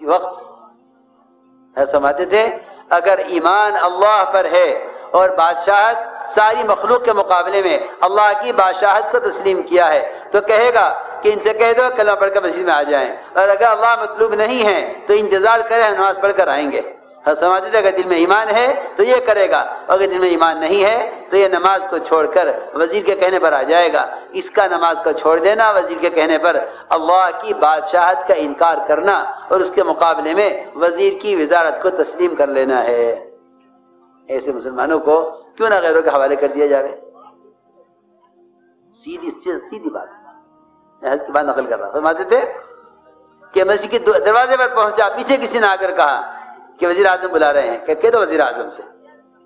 وقت سمجھتے تھے اگر ایمان اللہ پر ہے اور بادشاہت ساری مخلوق کے مقابلے میں اللہ کی بادشاہت کو تسلیم کیا ہے تو کہے گا کہ ان سے کہہ دو کلمہ پڑھ کر مسجد میں آ جائیں، اور اگر اللہ مطلوب نہیں ہے تو انتظار کریں، نماز پڑھ کر آئیں گے۔ سمجھتے تھے اگر دل میں ایمان ہے تو یہ کرے گا، اگر دل میں ایمان نہیں ہے تو یہ نماز کو چھوڑ کر وزیر کے کہنے پر آ جائے گا۔ اس کا نماز کو چھوڑ دینا، وزیر کے کہنے پر اللہ کی بادشاہت کا انکار کرنا، اور اس کے مقابلے میں وزیر کی وزارت کو تسلیم کر لینا ہے۔ ایسے مسلمانوں کو کیوں نہ غیروں کے حوالے کر دیا جائے؟ سیدھی بات میں حضرت کی بات نقل کر رہا ہوں۔ فرماتے تھے کہ مسجد کے دروازے پر پہنچا، پیچھے کسی نے آ کر کہا کہ وزیر اعظم بلا رہے ہیں، کہہ دو وزیر اعظم سے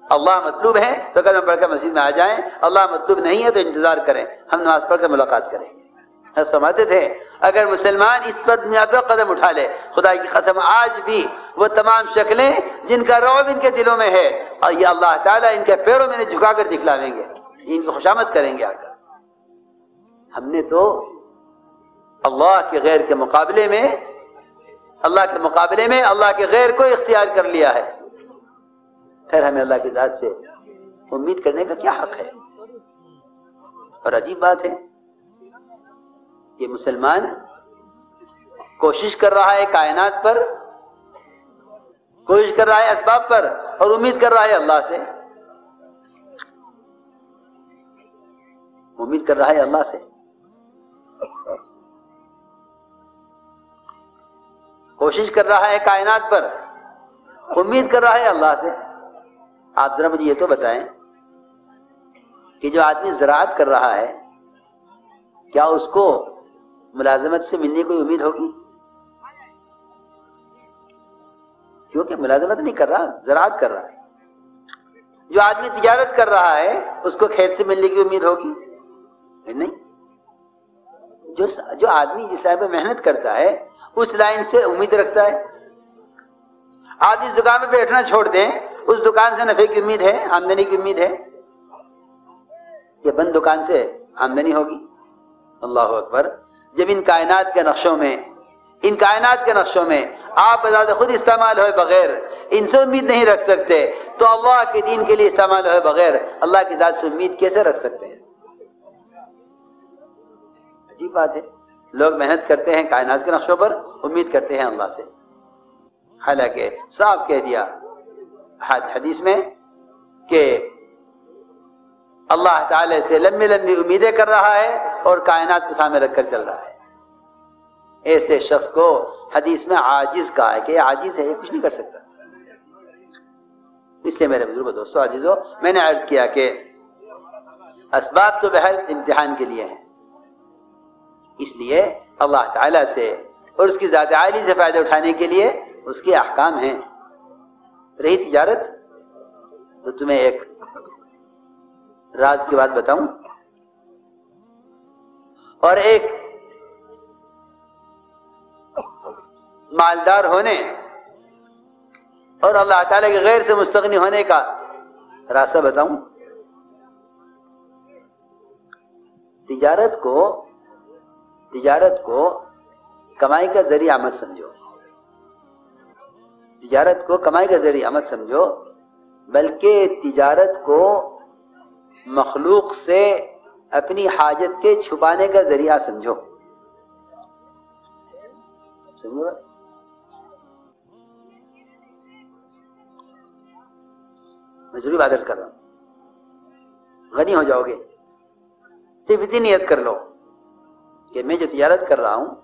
اللہ مطلوب ہے تو کلمہ پڑھ کر مسجد میں آ جائیں، اللہ مطلوب نہیں ہے تو انتظار کریں، ہم نماز پڑھ کر ملاقات کریں گے۔ فرماتے تھے اگر مسلمان اس پر دنیا پر قدم اٹھا لے، خدا کی قسم آج بھی وہ تمام شکلیں جن کا رعب ان کے دلوں میں ہے، اور یہ اللہ تعالیٰ ان کے پیروں میں جھکا کر دکھلاویں گے، ان کی خوشامد کریں گے آ کر۔ ہم نے تو اللہ کے غیر کے مقابلے میں اللہ کے غیر کو اختیار کر لیا ہے، خیر ہمیں اللہ کی ذات سے امید کرنے کا کیا حق ہے؟ اور عجیب بات ہے کہ مسلمان کوشش کر رہا ہے کائنات پر، کوشش کر رہا ہے اسباب پر، اور امید کر رہا ہے اللہ سے، امید کر رہا ہے اللہ سے، کوشش کر رہا ہے کائنات پر، امید کر رہا ہے اللہ سے۔ آپ ذرا مجھے یہ تو بتائیں کہ جو آدمی زراعت کر رہا ہے کیا اس کو ملازمت سے ملنے کی کوئی امید ہوگی؟ کیونکہ ملازمت نہیں کر رہا، زراعت کر رہا ہے۔ جو آدمی تجارت کر رہا ہے اس کو کھیت سے ملنے کی امید ہوگی؟ نہیں۔ جو آدمی جس لائن پہ محنت کرتا ہے اس لائن سے امید رکھتا ہے۔ آپ جس دکان میں بیٹھنا چھوڑ دیں اس دکان سے نفع کی امید ہے، آمدنی کی امید ہے، یہ بند دکان سے آمدنی ہوگی؟ اللہ اکبر۔ جب ان کائنات کے نقشوں میں آپ بذات خود استعمال ہوئے بغیر ان سے امید نہیں رکھ سکتے تو اللہ کے دین کے لیے استعمال ہوئے بغیر اللہ کی ذات سے امید کیسے رکھ سکتے ہیں؟ عجیب بات ہے، لوگ محنت کرتے ہیں کائنات کے نقشوں پر، امید کرتے ہیں اللہ سے، حالانکہ صاف کہہ دیا حدیث میں کہ اللہ تعالی سے لمبی لمبی امیدیں کر رہا ہے اور کائنات کو سامنے رکھ کر چل رہا ہے۔ ایسے شخص کو حدیث میں عاجز کہا ہے کہ یہ عاجز ہے، یہ کچھ نہیں کر سکتا۔ اس سے میرے بزرگ دوستو عزیزو، میں نے عرض کیا کہ اسباب تو بہر امتحان کے لیے ہیں، اس لیے اللہ تعالی سے اور اس کی ذات عالی سے فائدہ اٹھانے کے لیے اس کے احکام ہیں۔ رہی تجارت تو تمہیں ایک راز کی بات بتاؤں، اور ایک مالدار ہونے اور اللہ تعالی کے غیر سے مستغنی ہونے کا راستہ بتاؤں۔ تجارت کو کمائی کا ذریعہ مت سمجھو، تجارت کو کمائی کا ذریعہ مت سمجھو، بلکہ تجارت کو مخلوق سے اپنی حاجت کے چھپانے کا ذریعہ سمجھو۔ میں ضروری بات عرض کر رہا ہوں، غنی ہو جاؤ گے، صرف اتنی نیت کر لو کہ میں جو تجارت کر رہا ہوں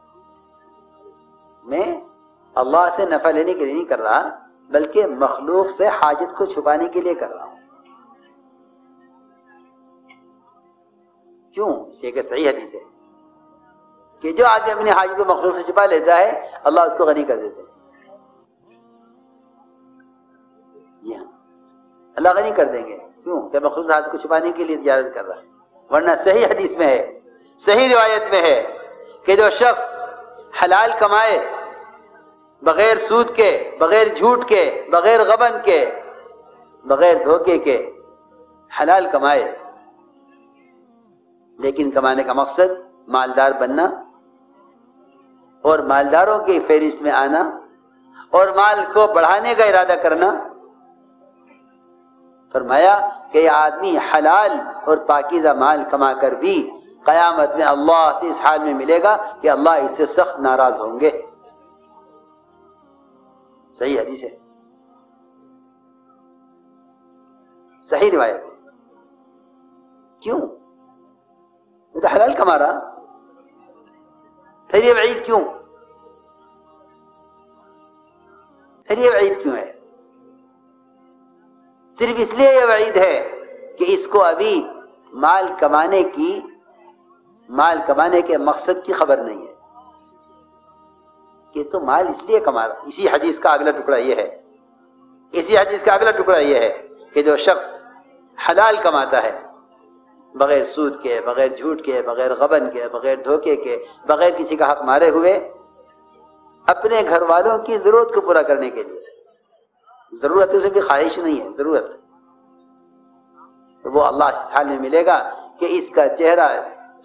میں اللہ سے نفع لینے کے لیے نہیں کر رہا، بلکہ مخلوق سے حاجت کو چھپانے کے لیے کر رہا ہوں۔ کیوں؟ اس لیے کہ صحیح حدیث ہے کہ جو آدمی اپنی حاجت کو مخلوق سے چھپا لیتا ہے اللہ اس کو غنی کر دیتا ہے۔ جی ہاں، اللہ غنی کر دیں گے، کیوں؟ کہ مخلوق سے حاجت کو چھپانے کے لیے تجارت کر رہا ہے۔ ورنہ صحیح حدیث میں ہے، صحیح روایت میں ہے کہ جو شخص حلال کمائے بغیر سود کے، بغیر جھوٹ کے، بغیر غبن کے، بغیر دھوکے کے حلال کمائے، لیکن کمانے کا مقصد مالدار بننا اور مالداروں کی فہرست میں آنا اور مال کو بڑھانے کا ارادہ کرنا. فرمایا کہ یہ آدمی حلال اور پاکیزہ مال کما کر بھی قیامت میں اللہ سے اس حال میں ملے گا کہ اللہ اس سے سخت ناراض ہوں گے. صحیح حدیث ہے, صحیح روایت ہے. کیوں؟ وہ تو حلال کما رہا, پھر یہ وعید کیوں؟ پھر یہ وعید کیوں ہے؟ صرف اس لیے یہ وعید ہے کہ اس کو ابھی مال کمانے کے مقصد کی خبر نہیں ہے کہ تو مال اس لیے کما رہا. اسی حدیث کا اگلا ٹکڑا یہ ہے کہ جو شخص حلال کماتا ہے بغیر سود کے, بغیر جھوٹ کے, بغیر غبن کے, بغیر دھوکے کے, بغیر کسی کا حق مارے ہوئے, اپنے گھر والوں کی ضرورت کو پورا کرنے کے لیے, ضرورت اسے بھی خواہش نہیں ہے, ضرورت, تو وہ اللہ اس حال میں ملے گا کہ اس کا چہرہ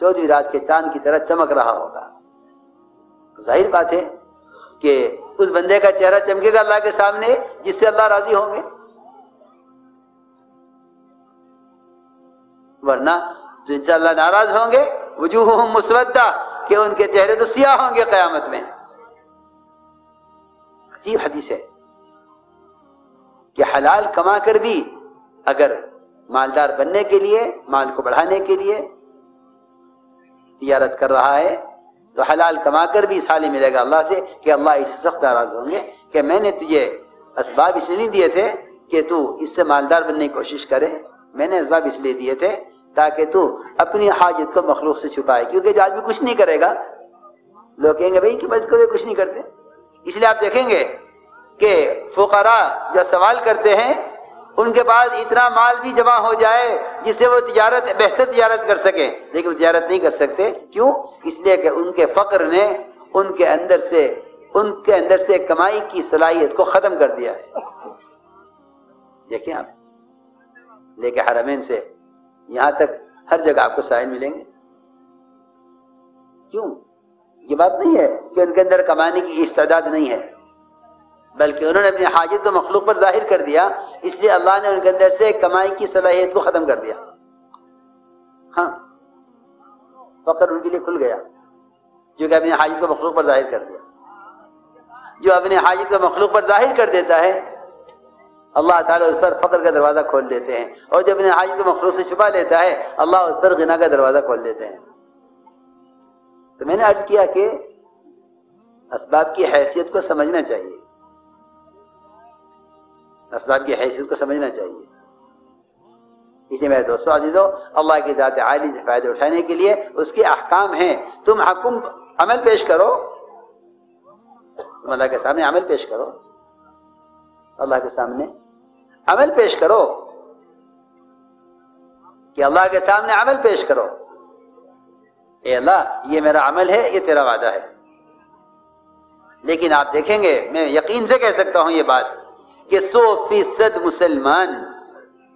14ویں رات کے چاند کی طرح چمک رہا ہوگا. ظاہر بات ہے کہ اس بندے کا چہرہ چمکے گا اللہ کے سامنے جس سے اللہ راضی ہوں گے, ورنہ جن سے اللہ ناراض ہوں گے وجوہہم مسودہ, کہ ان کے چہرے تو سیاہ ہوں گے قیامت میں. عجیب حدیث ہے کہ حلال کما کر بھی اگر مالدار بننے کے لیے, مال کو بڑھانے کے لیے تجارت کر رہا ہے تو حلال کما کر بھی اس حال ملے گا اللہ سے کہ اللہ اس سے سخت ناراض ہوں گے کہ میں نے تجھے اسباب اس لیے نہیں دیے تھے کہ تو اس سے مالدار بننے کی کوشش کرے, میں نے اسباب اس لیے دیے تھے تاکہ تو اپنی حاجت کو مخلوق سے چھپائے. کیونکہ جو آدمی کچھ نہیں کرے گا لوگ کہیں گے بھائی کہ مدد کرے, کچھ نہیں کرتے. اس لیے آپ دیکھیں گے کہ فقراء جو سوال کرتے ہیں ان کے پاس اتنا مال بھی جمع ہو جائے جس سے وہ بہتر تجارت کر سکیں, لیکن وہ تجارت نہیں کر سکتے. کیوں؟ اس لیے کہ ان کے فقر نے ان کے اندر سے کمائی کی صلاحیت کو ختم کر دیا ہے. دیکھیں آپ لے کے حرمین سے یہاں تک ہر جگہ آپ کو سائل ملیں گے. کیوں؟ یہ بات نہیں ہے کہ ان کے اندر کمانے کی استعداد نہیں ہے, بلکہ انہوں نے اپنی حاجت کو مخلوق پر ظاہر کر دیا, اس لیے اللہ نے ان کے اندر سے کمائی کی صلاحیت کو ختم کر دیا. ہاں, فقر ان کے لیے کھل گیا جو کہ اپنی حاجت کو مخلوق پر ظاہر کر دیا. جو اپنی حاجت کو مخلوق پر ظاہر کر دیتا ہے اللہ تعالیٰ اس پر فقر کا دروازہ کھول دیتے ہیں, اور جب اپنی حاجت کو مخلوق سے چھپا لیتا ہے اللہ اس پر غنا کا دروازہ کھول دیتے ہیں. تو میں نے عرض کیا کہ اسباب کی حیثیت کو سمجھنا چاہیے, اسباب کی حیثیت کو سمجھنا چاہیے. اسی میرے دوستو عزیزو, اللہ کی ذات عالی سے فائدہ اٹھانے کے لیے اس کے احکام ہیں. تم عمل پیش کرو, تم اللہ کے سامنے عمل پیش کرو, اللہ کے سامنے عمل پیش کرو, کہ اللہ کے سامنے عمل پیش کرو. اے اللہ یہ میرا عمل ہے, یہ تیرا وعدہ ہے. لیکن آپ دیکھیں گے, میں یقین سے کہہ سکتا ہوں یہ بات, کہ 100% مسلمان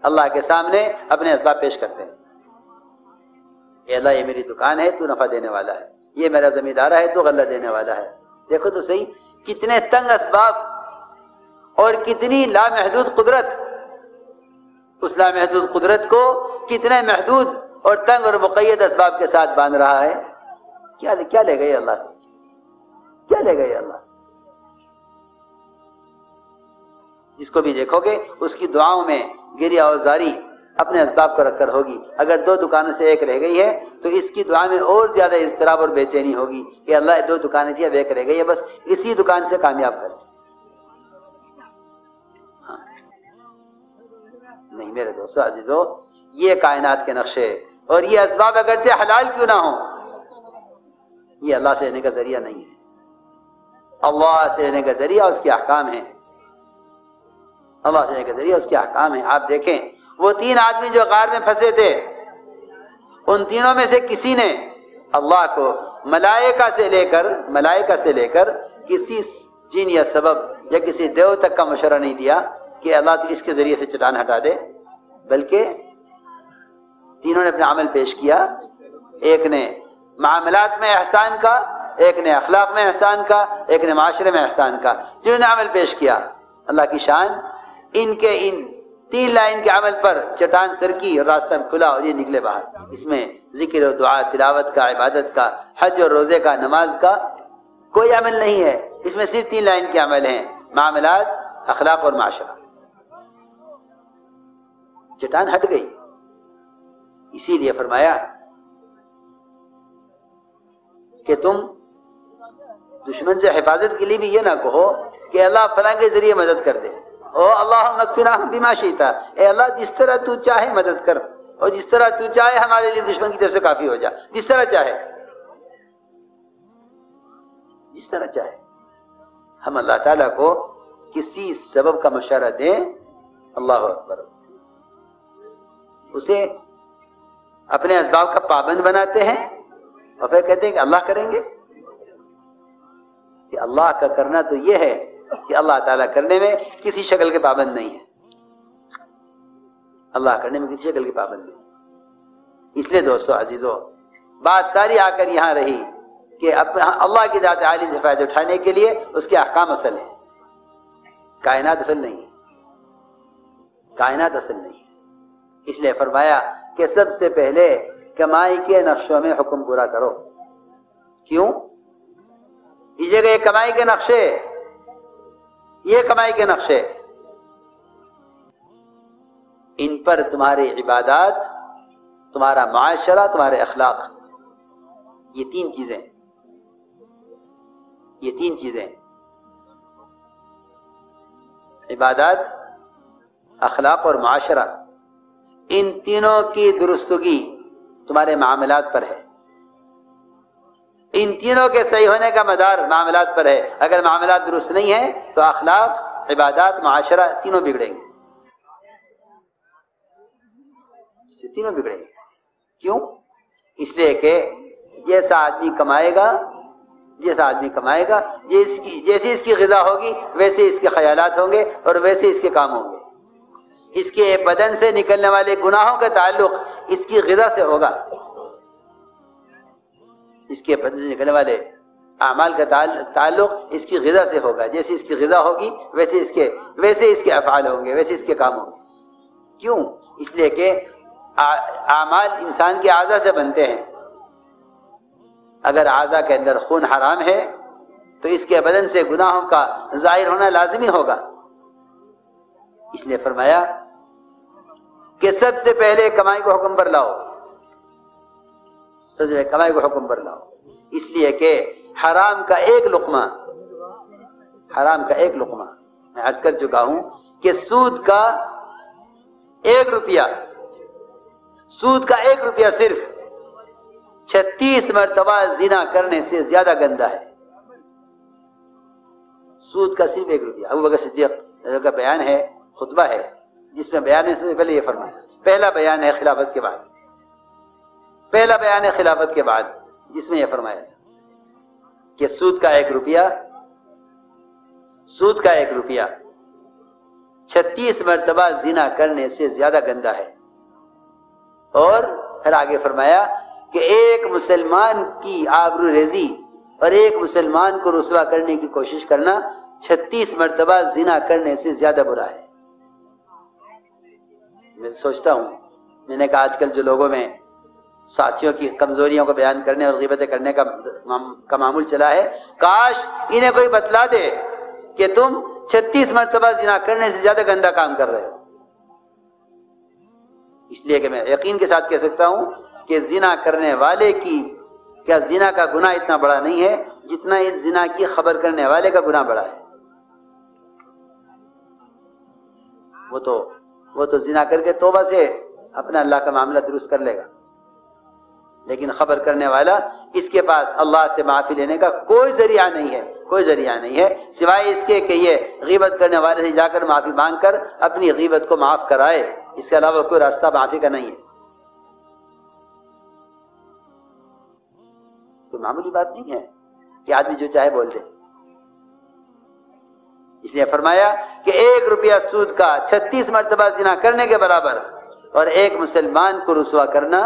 اللہ کے سامنے اپنے اسباب پیش کرتے ہیں. اے اللہ یہ میری دکان ہے, تو نفع دینے والا ہے. یہ میرا زمیندارہ ہے, تو غلہ دینے والا ہے. دیکھو تو صحیح کتنے تنگ اسباب اور کتنی لامحدود قدرت. اس لامحدود قدرت کو کتنے محدود اور تنگ اور مقید اسباب کے ساتھ باندھ رہا ہے. کیا لے گئے اللہ سے, کیا لے گئے اللہ سے. جس کو بھی دیکھو گے اس کی دعاؤں میں گریہ اور زاری اپنے اسباب کو رکھ کر ہوگی. اگر 2 دکانوں سے ایک رہ گئی ہے تو اس کی دعا میں اور زیادہ اضطراب اور بے چینی ہوگی کہ اللہ 2 دکانیں تھی اب ایک رہ گئی ہے, بس اسی دکان سے کامیاب کر. نہیں میرے دوستو عزیزو, یہ کائنات کے نقشے اور یہ اسباب اگرچہ حلال کیوں نہ ہوں, یہ اللہ سے لینے کا ذریعہ نہیں ہے. اللہ سے لینے کا ذریعہ اس کے احکام ہیں, اللہ سے لینے کا ذریعہ اس کے احکام ہیں. آپ دیکھیں وہ 3 آدمی جو غار میں پھنسے تھے, ان تینوں میں سے کسی نے اللہ کو ملائکہ سے لے کر کسی جن یا سبب یا کسی دیو تک کا مشورہ نہیں دیا کہ اللہ تو اس کے ذریعے سے چٹان ہٹا دے, بلکہ تینوں نے اپنا عمل پیش کیا. ایک نے معاملات میں احسان کا، ایک نے اخلاق میں احسان کا، ایک نے معاشرے میں احسان کا، جنہوں نے عمل پیش کیا، اللہ کی شان ان کے ان 3 لائن کے عمل پر چٹان سرکی اور راستہ کھلا اور یہ نکلے باہر۔ اس میں ذکر و دعا، تلاوت کا، عبادت کا، حج اور روزے کا، نماز کا کوئی عمل نہیں ہے، اس میں صرف 3 لائن کے عمل ہیں، معاملات، اخلاق اور معاشرہ۔ چٹان ہٹ گئی، اسی لیے فرمایا کہ تم دشمن سے حفاظت کے لیے بھی یہ نہ کہو کہ اللہ فلاں کے ذریعے مدد کر دے، او اللہم اکفنا بما شئت، اے اللہ جس طرح تو چاہے مدد کر، اور جس طرح تو چاہے ہمارے لیے دشمن کی طرف سے کافی ہو جا، جس طرح چاہے، جس طرح چاہے۔ ہم اللہ تعالیٰ کو کسی سبب کا مشورہ دیں، اللہ اکبر، اسے اپنے اسباب کا پابند بناتے ہیں اور پھر کہتے ہیں کہ اللہ کریں گے۔ کہ اللہ کا کرنا تو یہ ہے کہ اللہ تعالیٰ کرنے میں کسی شکل کے پابند نہیں ہے، اللہ کرنے میں کسی شکل کے پابند نہیں ہے۔ اس لیے دوستو عزیزو، بات ساری آ کر یہاں رہی کہ اللہ کی ذات عالی سے فائدہ اٹھانے کے لیے اس کے احکام اصل ہیں، کائنات اصل نہیں ہے، کائنات اصل نہیں ہے۔ اس لیے فرمایا کہ سب سے پہلے کمائی کے نقشوں میں حکم پورا کرو۔ کیوں؟ اس جگہ یہ کمائی کے نقشے، یہ کمائی کے نقشے، ان پر تمہاری عبادات، تمہارا معاشرہ، تمہارے اخلاق، یہ 3 چیزیں، یہ 3 چیزیں، عبادات، اخلاق اور معاشرہ، ان تینوں کی درستگی تمہارے معاملات پر ہے۔ ان تینوں کے صحیح ہونے کا مدار معاملات پر ہے۔ اگر معاملات درست نہیں ہیں تو اخلاق، عبادات، معاشرہ تینوں بگڑیں گے، تینوں بگڑیں گے۔ کیوں؟ اس لیے کہ جیسا آدمی کمائے گا، جیسی اس کی غذا ہوگی ویسے اس کے خیالات ہوں گے اور ویسے اس کے کام ہوں گے۔ اس کے بدن سے نکلنے والے گناہوں کا تعلق اس کی غذا سے ہوگا، اس کے بدن سے نکلنے والے اعمال کا تعلق اس کی غذا سے ہوگا۔ جیسے اس کی غذا ہوگی ویسے اس کے افعال ہوں گے، ویسے اس کے کام ہوں گے۔ کیوں؟ اس لیے کہ اعمال انسان کے اعضاء سے بنتے ہیں۔ اگر اعضاء کے اندر خون حرام ہے تو اس کے بدن سے گناہوں کا ظاہر ہونا لازمی ہوگا۔ اس لیے فرمایا کہ سب سے پہلے کمائی کو حکم پر لاؤ، سب سے کمائی کو حکم پر لاؤ، اس لیے کہ حرام کا ایک لقمہ میں عرض کر چکا ہوں کہ سود کا 1 روپیہ صرف 36 مرتبہ زنا کرنے سے زیادہ گندہ ہے۔ سود کا صرف 1 روپیہ۔ ابو بکر صدیق کا بیان ہے، خطبہ ہے، جس میں بیان سے پہلے یہ فرمایا، پہلا بیان ہے خلافت کے بعد، جس میں یہ فرمایا کہ سود کا 1 روپیہ 36 مرتبہ زنا کرنے سے زیادہ گندہ ہے۔ اور پھر آگے فرمایا کہ ایک مسلمان کی آبرو ریزی اور ایک مسلمان کو رسوا کرنے کی کوشش کرنا 36 مرتبہ زنا کرنے سے زیادہ برا ہے۔ میں سوچتا ہوں، میں نے کہا آج کل جو لوگوں میں ساتھیوں کی کمزوریوں کو بیان کرنے اور غیبتیں کرنے کا معمول چلا ہے، کاش انہیں کوئی بتلا دے کہ تم 36 مرتبہ زنا کرنے سے زیادہ گندا کام کر رہے ہو۔ اس لیے کہ میں یقین کے ساتھ کہہ سکتا ہوں کہ زنا کرنے والے کی کیا زنا کا گناہ اتنا بڑا نہیں ہے جتنا اس زنا کی خبر کرنے والے کا گناہ بڑا ہے۔ وہ تو زنا کر کے توبہ سے اپنا اللہ کا معاملہ درست کر لے گا، لیکن خبر کرنے والا، اس کے پاس اللہ سے معافی لینے کا کوئی ذریعہ نہیں ہے سوائے اس کے کہ یہ غیبت کرنے والے سے جا کر معافی مانگ کر اپنی غیبت کو معاف کرائے۔ اس کے علاوہ کوئی راستہ معافی کا نہیں ہے۔ کوئی معمولی بات نہیں ہے کہ آدمی جو چاہے بول دے۔ اس لیے فرمایا کہ 1 روپیہ سود کا 36 مرتبہ زنا کرنے کے برابر، اور ایک مسلمان کو رسوا کرنا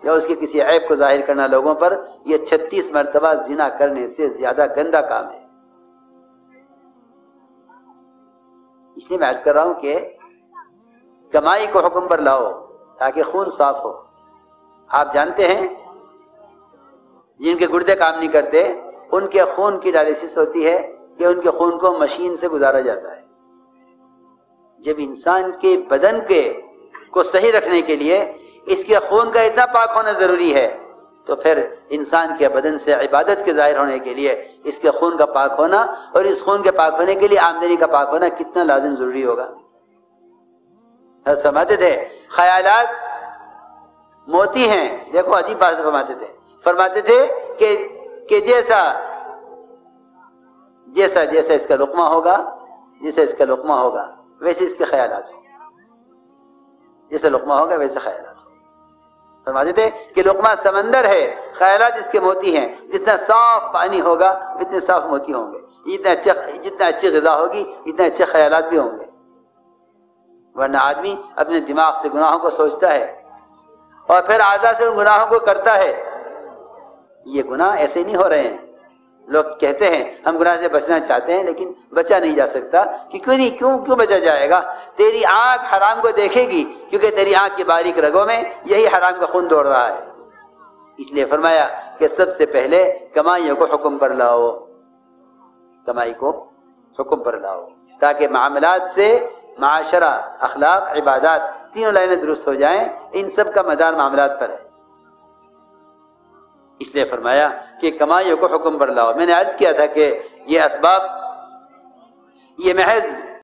یا اس کے کسی عیب کو ظاہر کرنا لوگوں پر، یہ 36 مرتبہ زنا کرنے سے زیادہ گندا کام ہے۔ اس لیے میں عرض کر رہا ہوں کہ کمائی کو حکم پر لاؤ تاکہ خون صاف ہو۔ آپ جانتے ہیں جن کے گردے کام نہیں کرتے ان کے خون کی ڈائلیسس ہوتی ہے کہ ان کے خون کو مشین سے گزارا جاتا ہے۔ جب انسان کے بدن کو صحیح رکھنے کے لیے اس کے خون کا اتنا پاک ہونا ضروری ہے، تو پھر انسان کے بدن سے عبادت کے ظاہر ہونے کے لیے اس کے خون کا پاک ہونا اور اس خون کے پاک ہونے کے لیے آمدنی کا پاک ہونا کتنا لازم ضروری ہوگا۔ فرماتے تھے خیالات موتی ہیں، دیکھو عجیب بات فرماتے تھے کہ جیسا اس کا لقمہ ہوگا، ویسے اس کے خیالات ہوں، جیسے لقمہ ہوگا ویسے خیالات ہوں۔ فرماتے تھے کہ لقمہ سمندر ہے، خیالات اس کے موتی ہیں، جتنا صاف پانی ہوگا اتنے صاف موتی ہوں گے، جتنا اچھی غذا ہوگی اتنے اچھے خیالات بھی ہوں گے۔ ورنہ آدمی اپنے دماغ سے گناہوں کو سوچتا ہے اور پھر اعضاء سے ان گناہوں کو کرتا ہے۔ یہ گناہ ایسے نہیں ہو رہے ہیں، لوگ کہتے ہیں ہم گناہ سے بچنا چاہتے ہیں لیکن بچا نہیں جا سکتا، کہ کیوں بچا جائے گا؟ تیری آنکھ حرام کو دیکھے گی کیونکہ تیری آنکھ کی باریک رگوں میں یہی حرام کا خون دوڑ رہا ہے۔ اس لیے فرمایا کہ سب سے پہلے کمائیوں کو حکم پر لاؤ، کمائی کو حکم پر لاؤ تاکہ معاملات سے معاشرہ، اخلاق، عبادات تینوں لائنیں درست ہو جائیں۔ ان سب کا مدار معاملات پر ہے۔ اس لیے فرمایا کہ کمائیوں کو حکم پر لاؤ۔ میں نے عرض کیا تھا کہ یہ اسباب یہ محض